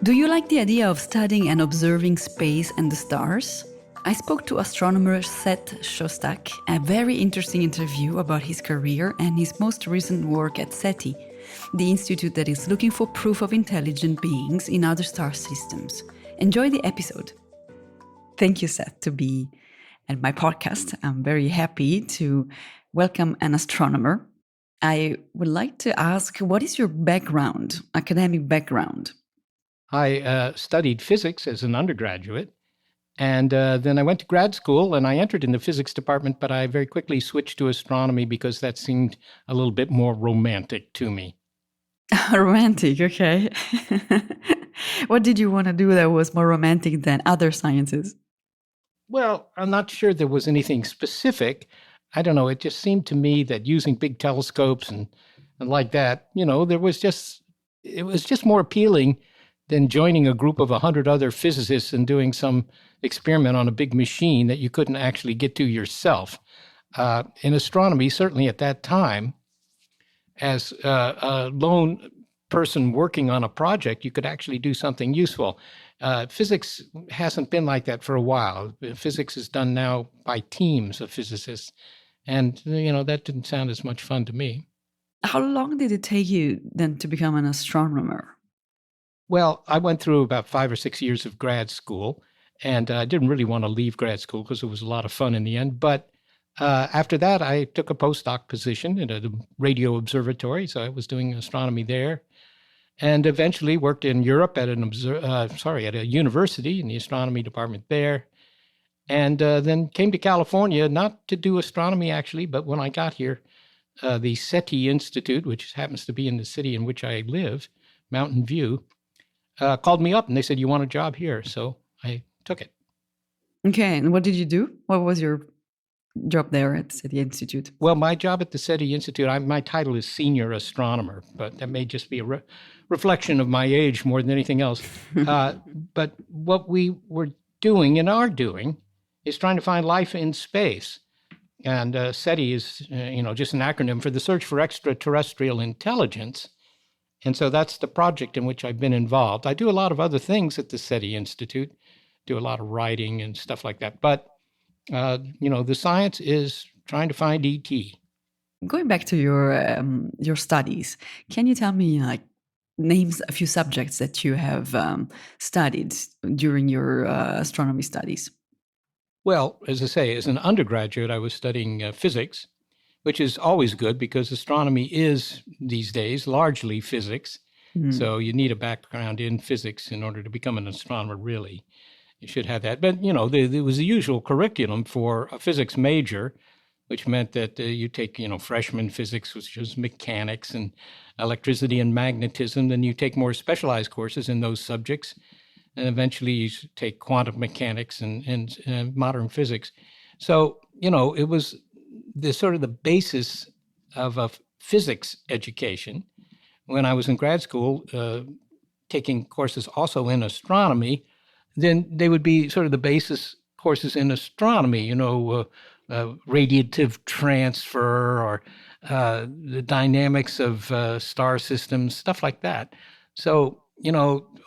Do you like the idea of studying and observing space and the stars? I spoke to astronomer Seth Shostak, a very interesting interview about his career and his most recent work at SETI, the institute that is looking for proof of intelligent beings in other star systems. Enjoy the episode. Thank you, Seth, to be at my podcast. I'm very happy to welcome an astronomer. I would like to ask, what is your background, academic background? I studied physics as an undergraduate, and then I went to grad school, and I entered in the physics department, but I very quickly switched to astronomy because that seemed a little bit more romantic to me. Romantic, okay. What did you want to do that was more romantic than other sciences? Well, I'm not sure there was anything specific. I don't know. It just seemed to me that using big telescopes and like that, it was just more appealing than joining a group of 100 other physicists and doing some experiment on a big machine that you couldn't actually get to yourself. In astronomy, certainly at that time, as a lone person working on a project, you could actually do something useful. Physics hasn't been like that for a while. Physics is done now by teams of physicists. And, that didn't sound as much fun to me. How long did it take you then to become an astronomer? Well, I went through about 5 or 6 years of grad school, and I didn't really want to leave grad school because it was a lot of fun in the end. But after that, I took a postdoc position at a radio observatory, so I was doing astronomy there, and eventually worked in Europe at at a university in the astronomy department there, and then came to California, not to do astronomy actually, but when I got here, the SETI Institute, which happens to be in the city in which I live, Mountain View, called me up and they said, "You want a job here?" So I took it. Okay, and what did you do? What was your job there at SETI Institute? Well, my job at the SETI Institute, my title is senior astronomer, but that may just be a reflection of my age more than anything else. But what we were doing and are doing is trying to find life in space. And SETI is, just an acronym for the Search for Extraterrestrial Intelligence. And so that's the project in which I've been involved. I do a lot of other things at the SETI Institute, do a lot of writing and stuff like that. But, the science is trying to find ET. Going back to your studies, can you tell me names a few subjects that you have studied during your astronomy studies? Well, as I say, as an undergraduate, I was studying physics, which is always good because astronomy is, these days, largely physics. Mm. So you need a background in physics in order to become an astronomer, really. You should have that. But, there was the usual curriculum for a physics major, which meant that you take, freshman physics, which was mechanics and electricity and magnetism. Then you take more specialized courses in those subjects. And eventually you take quantum mechanics and modern physics. So, it was the sort of the basis of a physics education. When I was in grad school, taking courses also in astronomy, then they would be sort of the basis courses in astronomy, radiative transfer or the dynamics of star systems, stuff like that. So,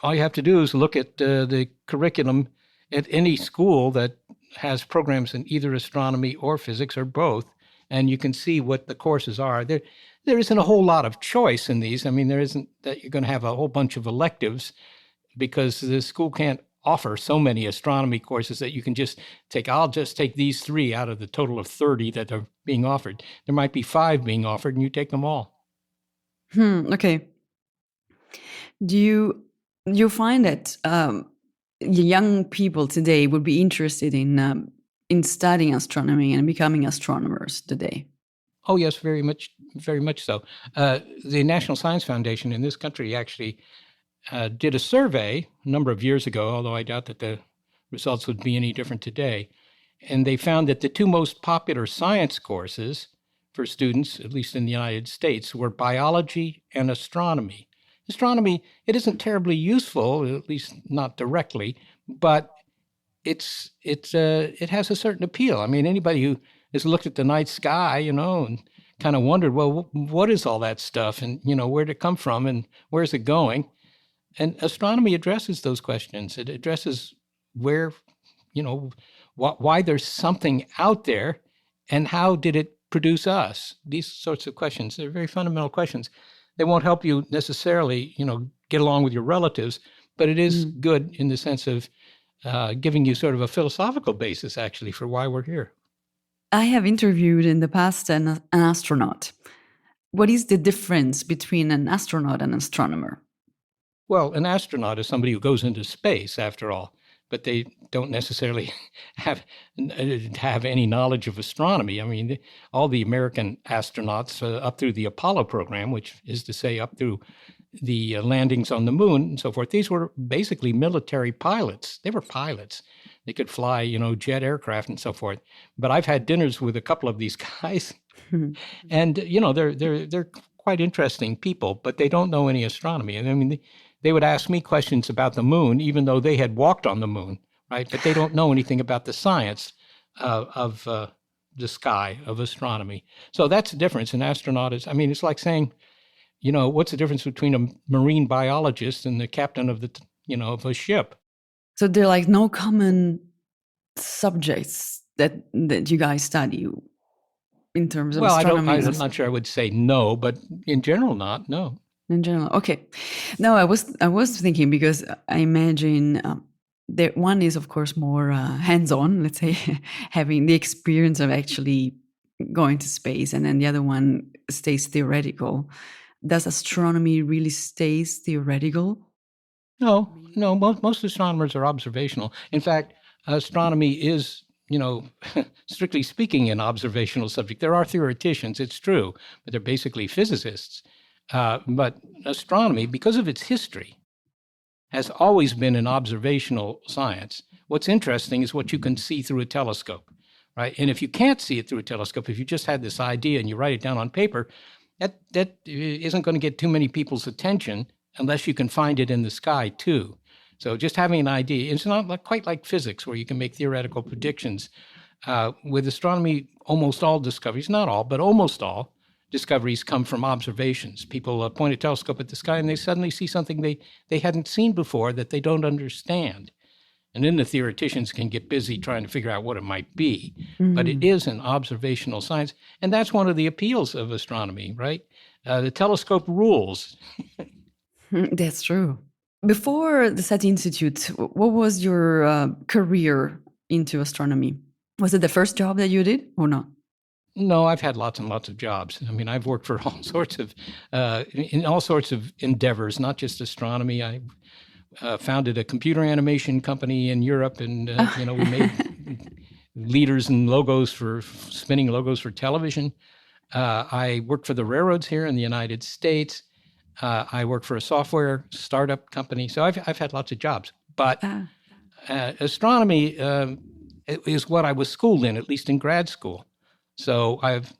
all you have to do is look at the curriculum at any school that has programs in either astronomy or physics or both, and you can see what the courses are. There isn't a whole lot of choice in these. I mean, there isn't that you're going to have a whole bunch of electives because the school can't offer so many astronomy courses that you can just take, I'll just take these 3 out of the total of 30 that are being offered. There might be 5 being offered and you take them all. Okay. Do you find that young people today would be interested in studying astronomy and becoming astronomers today? Oh, yes, very much so. The National Science Foundation in this country actually did a survey a number of years ago, although I doubt that the results would be any different today. And they found that the 2 most popular science courses for students, at least in the United States, were biology and astronomy. Astronomy, it isn't terribly useful, at least not directly, but it has a certain appeal. I mean, anybody who has looked at the night sky, and kind of wondered, well, what is all that stuff, and where'd it come from, and where's it going? And astronomy addresses those questions. It addresses where, why there's something out there and how did it produce us? These sorts of questions, they're very fundamental questions. They won't help you necessarily, get along with your relatives, but it is good in the sense of giving you sort of a philosophical basis, actually, for why we're here. I have interviewed in the past an astronaut. What is the difference between an astronaut and an astronomer? Well, an astronaut is somebody who goes into space, after all, but they don't necessarily have any knowledge of astronomy. I mean, all the American astronauts up through the Apollo program, which is to say up through the landings on the moon and so forth, these were basically military pilots. They were pilots. They could fly, jet aircraft and so forth. But I've had dinners with a couple of these guys, and they're quite interesting people, but they don't know any astronomy. And I mean, they would ask me questions about the moon, even though they had walked on the moon, right? But they don't know anything about the science of the sky, of astronomy. So that's the difference. An astronaut is, it's like saying, what's the difference between a marine biologist and the captain of of a ship? So there are like no common subjects that you guys study in terms of astronomy. I'm not sure I would say no, but in general, no. In general, okay. No, I was thinking, because I imagine that one is, of course, more hands-on, let's say, having the experience of actually going to space, and then the other one stays theoretical. Does astronomy really stays theoretical? No. Most astronomers are observational. In fact, astronomy is, strictly speaking, an observational subject. There are theoreticians, it's true, but they're basically physicists. But astronomy, because of its history, has always been an observational science. What's interesting is what you can see through a telescope, right? And if you can't see it through a telescope, if you just had this idea and you write it down on paper, that isn't going to get too many people's attention unless you can find it in the sky too. So just having an idea, it's not quite like physics where you can make theoretical predictions. With astronomy, almost all discoveries, not all, but almost all discoveries come from observations. People point a telescope at the sky and they suddenly see something they hadn't seen before that they don't understand. And then the theoreticians can get busy trying to figure out what it might be. Mm-hmm. But it is an observational science. And that's one of the appeals of astronomy, right? The telescope rules. That's true. Before the SETI Institute, what was your career into astronomy? Was it the first job that you did or not? No, I've had lots and lots of jobs. I mean, I've worked for all sorts of in all sorts of endeavors, not just astronomy. I founded a computer animation company in Europe, and we made leaders and logos for spinning logos for television. I worked for the railroads here in the United States. I worked for a software startup company. So I've had lots of jobs. But astronomy is what I was schooled in, at least in grad school. So I've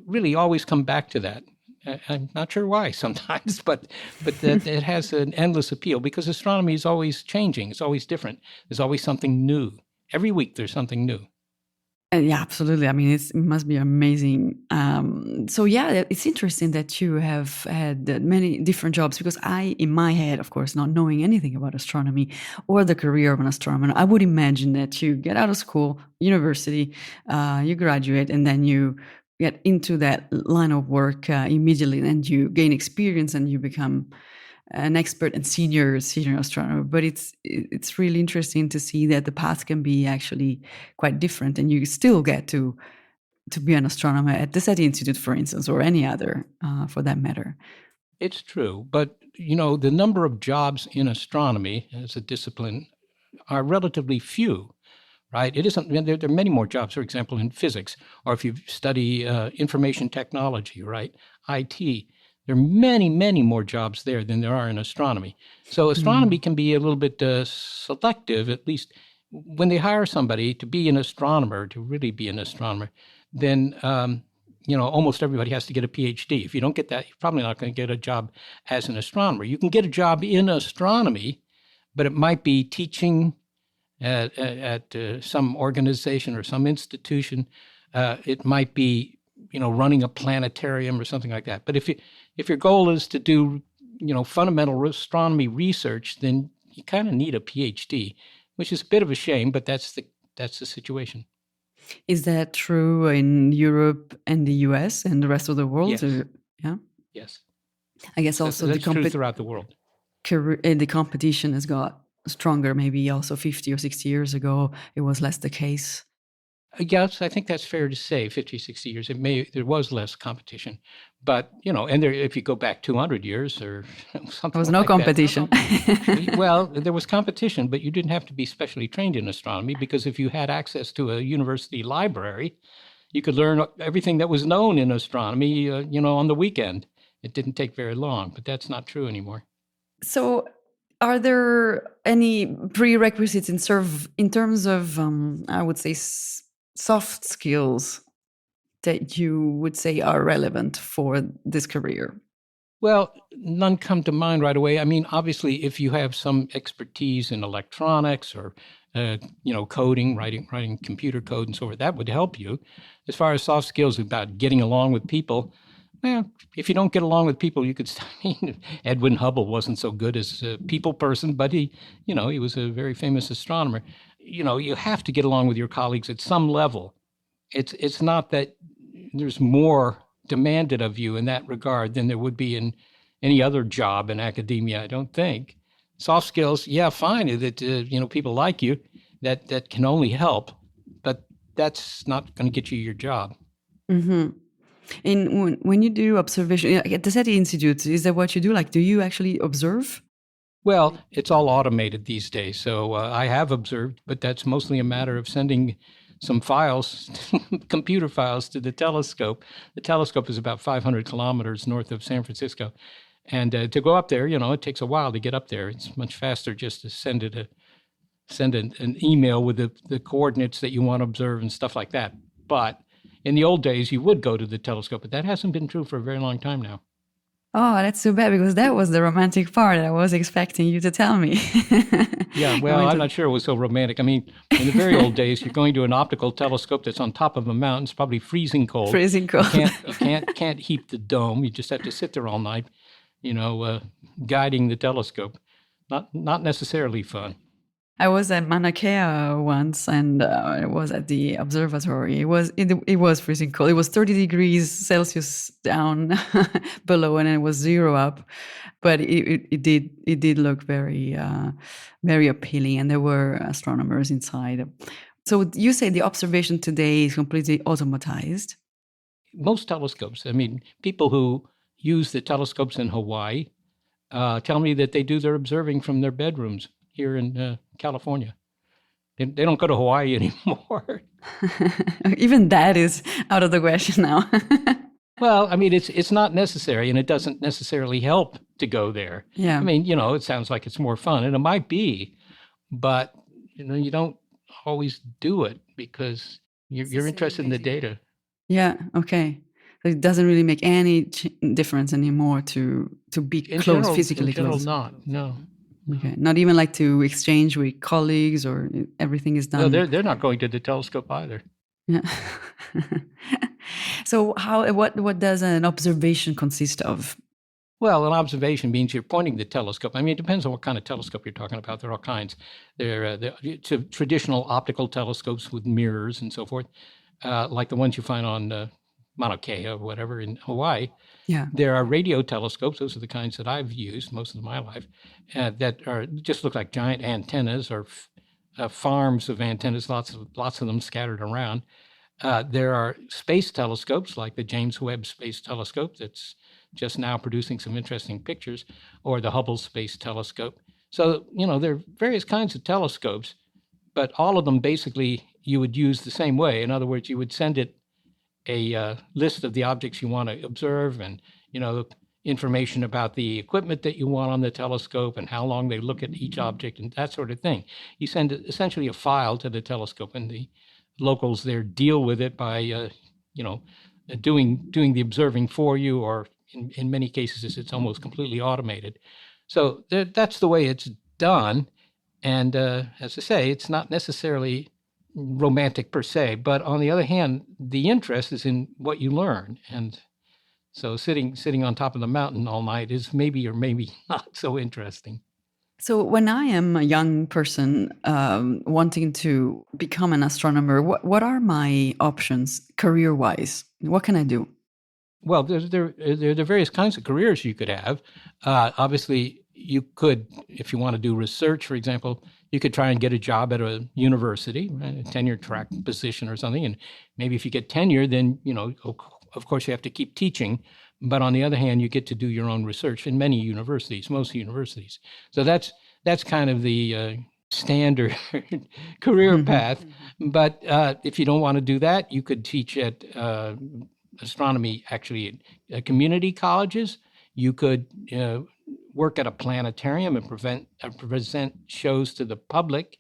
really always come back to that. I'm not sure why sometimes, but that it has an endless appeal because astronomy is always changing. It's always different. There's always something new. Every week there's something new. Yeah, absolutely. I mean, it must be amazing. So yeah, it's interesting that you have had many different jobs, because in my head, of course, not knowing anything about astronomy or the career of an astronomer, I would imagine that you get out of school, university, you graduate, and then you get into that line of work immediately, and you gain experience and you become an expert and senior astronomer. But it's really interesting to see that the path can be actually quite different, and you still get to be an astronomer at the SETI Institute, for instance, or any other for that matter. It's true, but the number of jobs in astronomy as a discipline are relatively few. Right? It isn't. There are many more jobs, for example, in physics, or if you study information technology, right? IT. There are many, many more jobs there than there are in astronomy. So astronomy can be a little bit selective, at least when they hire somebody to be an astronomer, to really be an astronomer, then almost everybody has to get a PhD. If you don't get that, you're probably not going to get a job as an astronomer. You can get a job in astronomy, but it might be teaching at some organization or some institution. It might be, running a planetarium or something like that. But if your goal is to do fundamental astronomy research, then you kind of need a PhD, which is a bit of a shame, but that's the situation. Is that true in Europe and the US and the rest of the world? Yes. Yeah. Yes. I guess also that's true throughout the world. The competition has got stronger. Maybe also 50 or 60 years ago, it was less the case. Yes, I think that's fair to say. 50, 60 years, there was less competition, but and if you go back 200 years or something, there was no competition. Well, there was competition, but you didn't have to be specially trained in astronomy, because if you had access to a university library, you could learn everything that was known in astronomy, on the weekend. It didn't take very long, but that's not true anymore. So, are there any prerequisites in terms of, I would say, soft skills that you would say are relevant for this career? Well, none come to mind right away. I mean, obviously, if you have some expertise in electronics or, coding, writing computer code and so forth, that would help you. As far as soft skills about getting along with people, well, if you don't get along with people, you could. Edwin Hubble wasn't so good as a people person, but he was a very famous astronomer. You have to get along with your colleagues at some level. It's not that there's more demanded of you in that regard than there would be in any other job in academia, I don't think. Soft skills, yeah, fine, that people like you, that can only help, but that's not going to get you your job. Mm-hmm. And when you do observation at the SETI Institute, is that what you do? Like, do you actually observe? Well, it's all automated these days, so I have observed, but that's mostly a matter of sending some files, computer files, to the telescope. The telescope is about 500 kilometers north of San Francisco. And to go up there, it takes a while to get up there. It's much faster just to send an email with the coordinates that you want to observe and stuff like that. But in the old days, you would go to the telescope, but that hasn't been true for a very long time now. Oh, that's so bad, because that was the romantic part I was expecting you to tell me. Yeah, well, I'm not sure it was so romantic. I mean, in the very old days, you're going to an optical telescope that's on top of a mountain. It's probably freezing cold. Freezing cold. You can't heat the dome. You just have to sit there all night, guiding the telescope. Not necessarily fun. I was at Mauna Kea once, and it was at the observatory. It was freezing cold. It was 30 degrees Celsius down below, and it was 0 up. But it did look very very appealing, and there were astronomers inside. So you say the observation today is completely automatized? Most telescopes. I mean, people who use the telescopes in Hawaii tell me that they do their observing from their bedrooms here in California. They don't go to Hawaii anymore. Even that is out of the question now. Well, I mean, it's not necessary, and it doesn't necessarily help to go there. Yeah. I mean, it sounds like it's more fun, and it might be, but you don't always do it because you're interested in the data. Yeah. Okay. So it doesn't really make any difference anymore to be close, physically close. Not. No. Okay. Not even like to exchange with colleagues, or everything is done. No, they're not going to the telescope either. Yeah. So what does an observation consist of? Well, an observation means you're pointing the telescope. I mean, it depends on what kind of telescope you're talking about. There are all kinds. There are traditional optical telescopes with mirrors and so forth, like the ones you find on Mauna Kea or whatever in Hawaii. Yeah. There are radio telescopes. Those are the kinds that I've used most of my life, that are just look like giant antennas or farms of antennas, lots of them scattered around. There are space telescopes like the James Webb Space Telescope that's just now producing some interesting pictures, or the Hubble Space Telescope. So, there are various kinds of telescopes, but all of them basically you would use the same way. In other words, you would send it a list of the objects you want to observe, and information about the equipment that you want on the telescope and how long they look at each object and that sort of thing. You send essentially a file to the telescope, and the locals there deal with it by doing the observing for you, or in many cases it's almost completely automated. So that's the way it's done. And as I say, it's not necessarily romantic per se, but on the other hand, the interest is in what you learn. And So sitting on top of the mountain all night is maybe or maybe not so interesting. So when I am a young person wanting to become an astronomer, what are my options career-wise? What can I do? Well, there are various kinds of careers you could have. Obviously, you could, if you want to do research, for example, you could try and get a job at a university, right, a tenure track position or something. And maybe if you get tenure, then, of course, you have to keep teaching. But on the other hand, you get to do your own research in many universities, most universities. So that's kind of the standard career path. But if you don't want to do that, you could teach at astronomy actually at community colleges. You could work at a planetarium and present shows to the public.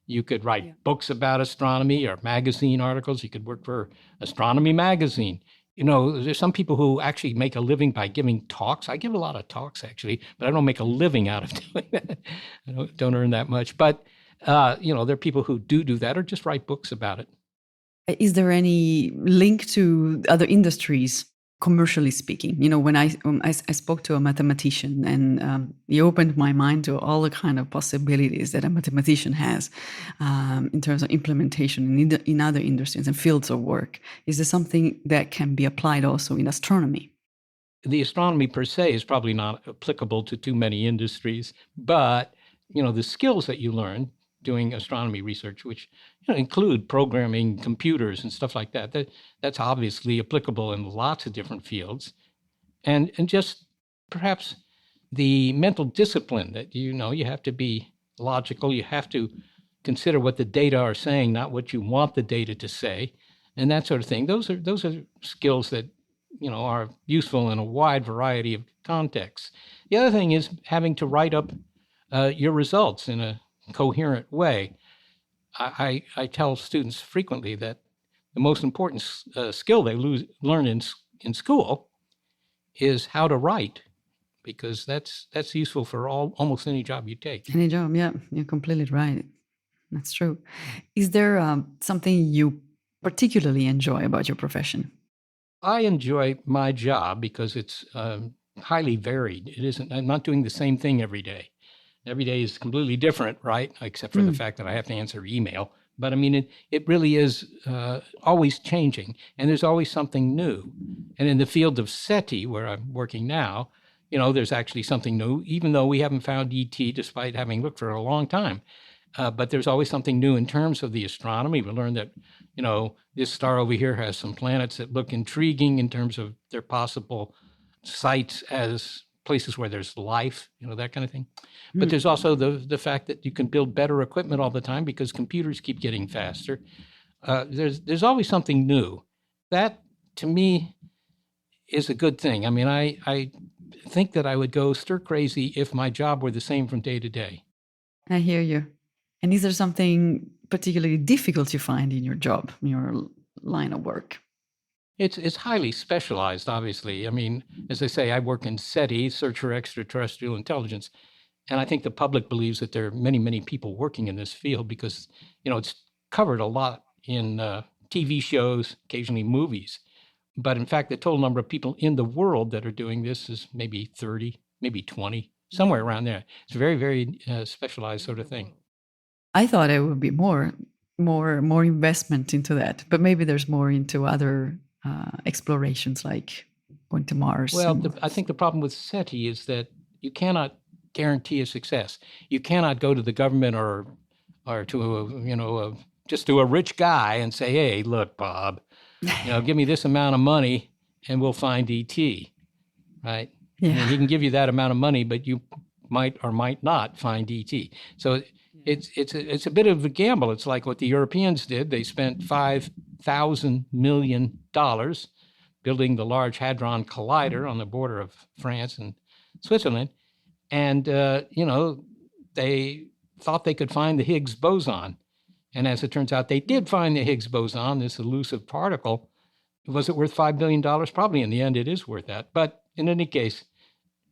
You could write books about astronomy or magazine articles. You could work for Astronomy Magazine. There's some people who actually make a living by giving talks. I give a lot of talks, actually, but I don't make a living out of doing that. I don't earn that much. But, there are people who do that or just write books about it. Is there any link to other industries, commercially speaking? When I spoke to a mathematician, and he opened my mind to all the kind of possibilities that a mathematician has in terms of implementation in other industries and fields of work. Is there something that can be applied also in astronomy? The astronomy per se is probably not applicable to too many industries, but the skills that you learn doing astronomy research, which include programming computers and stuff like that's obviously applicable in lots of different fields, and just perhaps the mental discipline that you have to be logical, you have to consider what the data are saying, not what you want the data to say, and that sort of thing. Those are skills that are useful in a wide variety of contexts. The other thing is having to write up your results in a coherent way. I tell students frequently that the most important skill they learn in school is how to write, because that's useful for almost any job you take. Any job, yeah, you're completely right. That's true. Is there something you particularly enjoy about your profession? I enjoy my job because it's highly varied. I'm not doing the same thing every day. Every day is completely different, right? Except for the fact that I have to answer email. But I mean, it really is always changing, and there's always something new. And in the field of SETI, where I'm working now, there's actually something new, even though we haven't found ET despite having looked for a long time. But there's always something new in terms of the astronomy. We learned that, this star over here has some planets that look intriguing in terms of their possible sites as places where there's life, that kind of thing. But there's also the fact that you can build better equipment all the time because computers keep getting faster. There's always something new. That, to me, is a good thing. I mean, I think that I would go stir crazy if my job were the same from day to day. I hear you. And is there something particularly difficult you find in your job, in your line of work? It's highly specialized, obviously. I mean, as I say, I work in SETI, Search for Extraterrestrial Intelligence, and I think the public believes that there are many, many people working in this field because, it's covered a lot in TV shows, occasionally movies. But in fact, the total number of people in the world that are doing this is maybe 30, maybe 20, somewhere around there. It's a very, very specialized sort of thing. I thought it would be more investment into that, but maybe there's more into other explorations like going to Mars. Well, I think the problem with SETI is that you cannot guarantee a success. You cannot go to the government or to just to a rich guy and say, "Hey, look, Bob, give me this amount of money and we'll find ET." Right? Yeah. I mean, he can give you that amount of money, but you might or might not find ET. So it's a bit of a gamble. It's like what the Europeans did. They spent $5,000 million building the Large Hadron Collider on the border of France and Switzerland. And, they thought they could find the Higgs boson. And as it turns out, they did find the Higgs boson, this elusive particle. Was it worth $5 billion? Probably in the end, it is worth that. But in any case,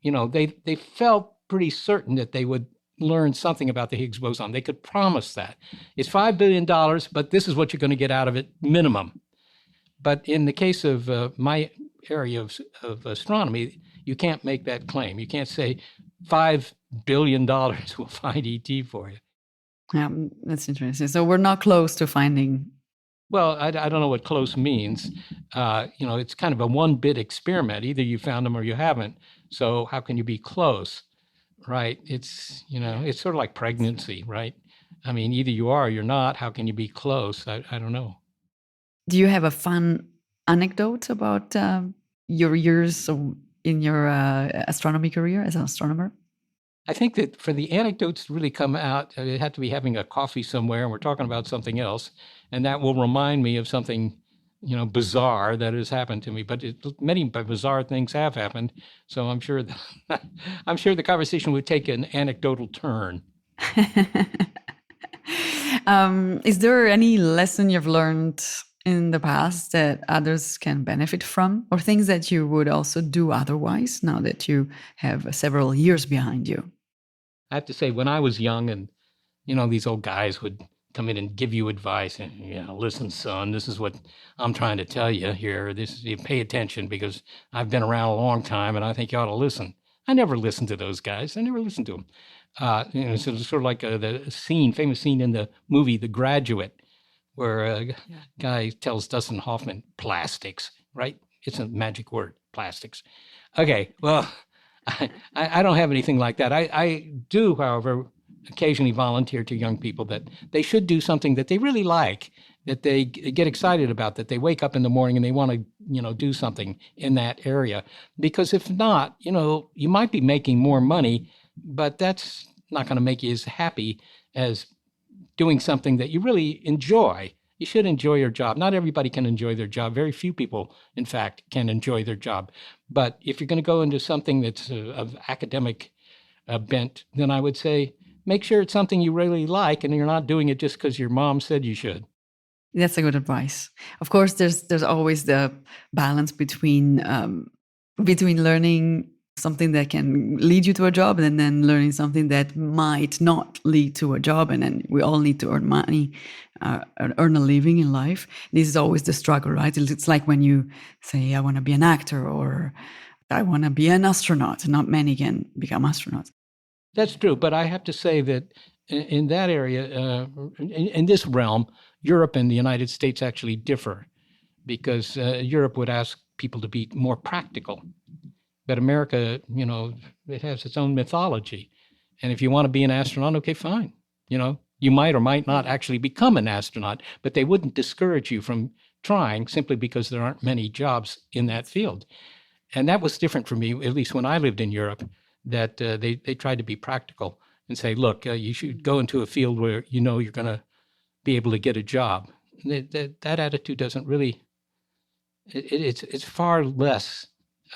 they felt pretty certain that they would learn something about the Higgs boson. They could promise that. It's $5 billion, but this is what you're going to get out of it, minimum. But in the case of my area of astronomy, you can't make that claim. You can't say $5 billion will find ET for you. Yeah, that's interesting. So we're not close to finding. Well, I don't know what close means. It's kind of a one-bit experiment. Either you found them or you haven't. So how can you be close, right? It's sort of like pregnancy, right? I mean, either you are or you're not. How can you be close? I don't know. Do you have a fun anecdote about your years in your astronomy career as an astronomer? I think that for the anecdotes to really come out, it had to be having a coffee somewhere and we're talking about something else. And that will remind me of something, bizarre that has happened to me. But many bizarre things have happened. So I'm sure, I'm sure the conversation would take an anecdotal turn. Is there any lesson you've learned in the past that others can benefit from, or things that you would also do otherwise now that you have several years behind you? I have to say, when I was young and, these old guys would come in and give you advice and, listen, son, this is what I'm trying to tell you here. You pay attention because I've been around a long time and I think you ought to listen. I never listened to those guys. I never listened to them. So it's sort of like the famous scene in the movie The Graduate, where a guy tells Dustin Hoffman, plastics, right? It's a magic word, plastics. Okay, well, I don't have anything like that. I do, however, occasionally volunteer to young people that they should do something that they really like, that they get excited about, that they wake up in the morning and they want to, do something in that area. Because if not, you might be making more money, but that's not going to make you as happy as doing something that you really enjoy. You should enjoy your job. Not everybody can enjoy their job. Very few people, in fact, can enjoy their job. But if you're going to go into something that's of academic bent, then I would say make sure it's something you really like and you're not doing it just because your mom said you should. That's a good advice. Of course, there's always the balance between learning something that can lead you to a job and then learning something that might not lead to a job. And then we all need to earn money, earn a living in life. This is always the struggle, right? It's like when you say, I want to be an actor or I want to be an astronaut. Not many can become astronauts. That's true. But I have to say that in that area, in this realm, Europe and the United States actually differ because Europe would ask people to be more practical. But America, it has its own mythology. And if you want to be an astronaut, okay, fine. You might or might not actually become an astronaut, but they wouldn't discourage you from trying simply because there aren't many jobs in that field. And that was different for me, at least when I lived in Europe, that they tried to be practical and say, look, you should go into a field where you're going to be able to get a job. That attitude doesn't really, it's far less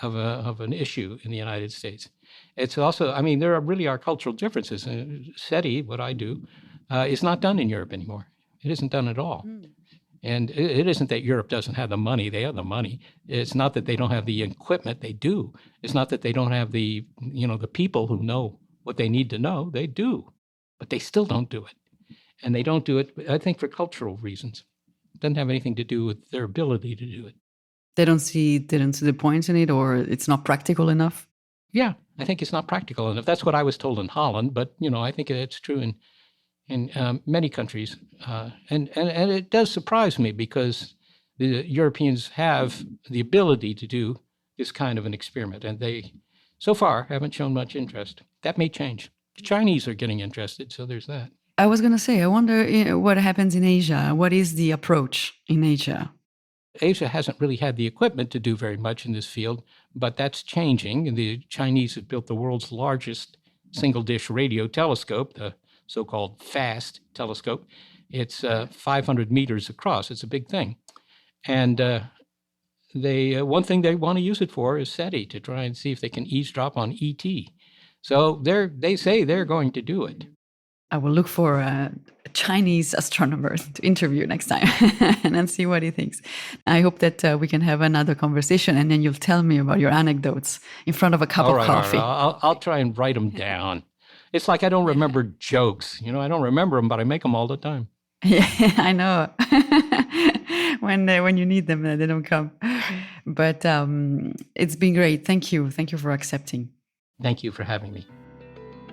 of an issue in the United States. It's also, there are cultural differences. SETI, what I do, is not done in Europe anymore. It isn't done at all. And it isn't that Europe doesn't have the money. They have the money. It's not that they don't have the equipment. They do. It's not that they don't have the people who know what they need to know. They do. But they still don't do it. And they don't do it, I think, for cultural reasons. It doesn't have anything to do with their ability to do it. They don't see the point in it, or it's not practical enough? Yeah, I think it's not practical enough. That's what I was told in Holland, but I think it's true in many countries. And it does surprise me because the Europeans have the ability to do this kind of an experiment, and they, so far, haven't shown much interest. That may change. The Chinese are getting interested, so there's that. I was going to say, I wonder what happens in Asia. What is the approach in Asia? Asia hasn't really had the equipment to do very much in this field, but that's changing. The Chinese have built the world's largest single-dish radio telescope, the so-called FAST telescope. It's 500 meters across. It's a big thing. And one thing they want to use it for is SETI, to try and see if they can eavesdrop on ET. So they say they're going to do it. I will look for a Chinese astronomer to interview next time and then see what he thinks. I hope that we can have another conversation and then you'll tell me about your anecdotes in front of a cup of coffee. All right. I'll try and write them down. It's like I don't remember jokes. I don't remember them, but I make them all the time. Yeah, I know. When you need them, they don't come. But it's been great. Thank you. Thank you for accepting. Thank you for having me.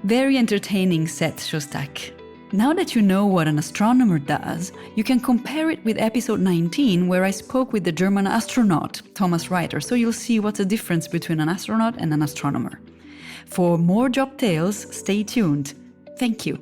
Very entertaining, Seth Shostak. Now that you know what an astronomer does, you can compare it with episode 19, where I spoke with the German astronaut, Thomas Reiter, so you'll see what's the difference between an astronaut and an astronomer. For more job tales, stay tuned. Thank you.